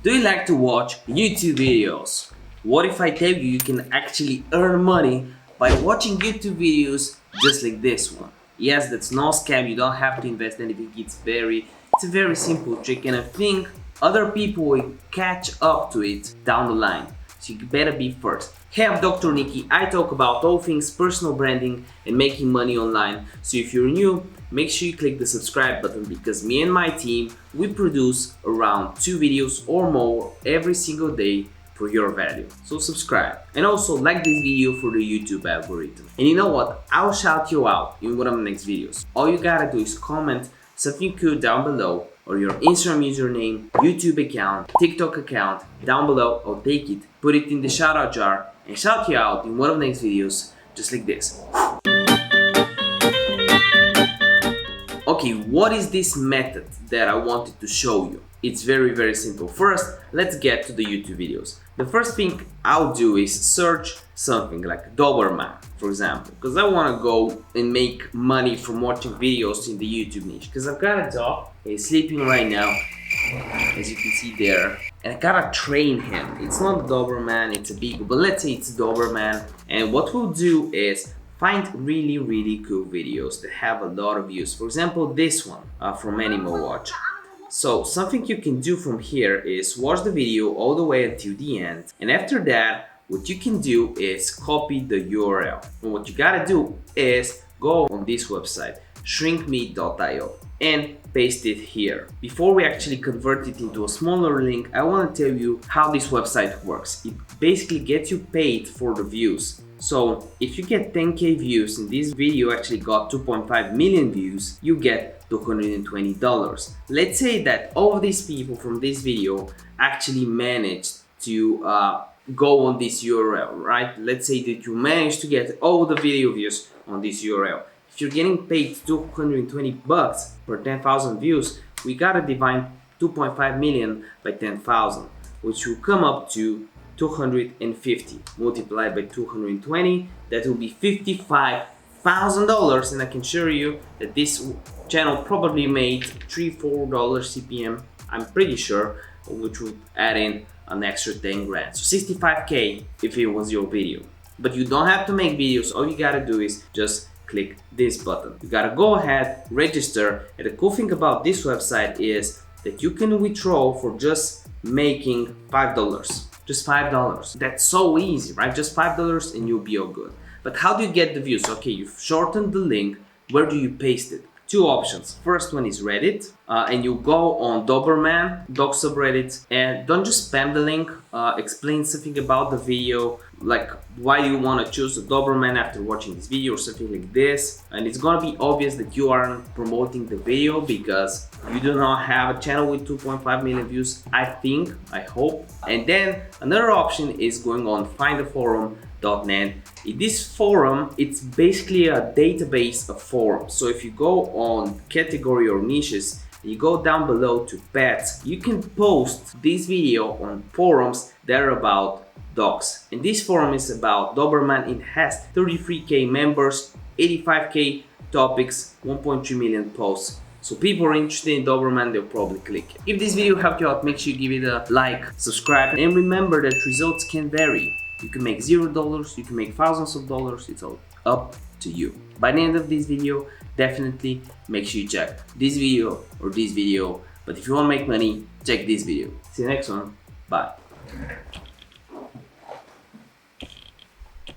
Do you like to watch YouTube videos? What if I tell you you can actually earn money by watching YouTube videos just like this one? Yes, that's no scam, you don't have to invest anything, it's a very simple trick, and I think other people will catch up to it down the line. So you better be first. Hey, I'm Dr. Niki. I talk about all things personal branding and making money online. So if you're new, make sure you click the subscribe button because me and my team, we produce around 2 videos or more every single day for your value. So subscribe and also like this video for the YouTube algorithm. And you know what? I'll shout you out in one of the next videos. All you gotta do is comment something cool down below, or your Instagram username, YouTube account, TikTok account down below. I'll take it, put it in the shout out jar and shout you out in one of the next videos just like this. Okay, what is this method that I wanted to show you? It's very simple. First, let's get to the YouTube videos. The first thing I'll do is search something like Doberman, for example, because I want to go and make money from watching videos in the YouTube niche. Because I've got a dog, he's sleeping right now, as you can see there, and I gotta train him. It's not a Doberman, it's a Beagle, but let's say it's a Doberman. And what we'll do is find really cool videos that have a lot of views. For example, this one from Animal Watch. So something you can do from here is watch the video all the way until the end, and after that what you can do is copy the URL. And what you gotta do is go on this website, shrinkme.io, and paste it here. Before we actually convert it into a smaller link, I want to tell you how this website works. It basically gets you paid for the views. So if you get 10k views and this video actually got 2.5 million views, you get $220. Let's say that all of these people from this video actually managed to go on this URL, right? Let's say that you managed to get all the video views on this URL. If you're getting paid $220 per 10,000 views, we gotta divide 2.5 million by 10,000, which will come up to 250 multiplied by 220. That will be $55,000, and I can assure you that this channel probably made $3-4 CPM, I'm pretty sure, which would add in an extra 10 grand. So 65k if it was your video. But you don't have to make videos, all you gotta do is just click this button. You gotta go ahead, register, and the cool thing about this website is that you can withdraw for just making $5. Just $5. That's so easy, right? Just $5 and you'll be all good. But how do you get the views? Okay, you've shortened the link. Where do you paste it? Two options. First one is Reddit, and you go on Doberman, dog subreddit, and don't just spam the link. Explain something about the video, like why you want to choose a Doberman after watching this video or something like this. And it's gonna be obvious that you aren't promoting the video because you do not have a channel with 2.5 million views, I think, I hope. And then another option is going on findaforum.net. In this forum, it's basically a database of forums. So if you go on category or niches, you go down below to pets, you can post this video on forums that are about dogs. And this forum is about Doberman. It has 33k members, 85k topics, 1.3 million posts. So people are interested in Doberman, they'll probably click it. If this video helped you out, make sure you give it a like, subscribe, and remember that results can vary. You can make $0, you can make thousands of dollars, it's all up to you. By the end of this video, definitely make sure you check this video or this video. But if you want to make money, check this video. See you next one. Bye.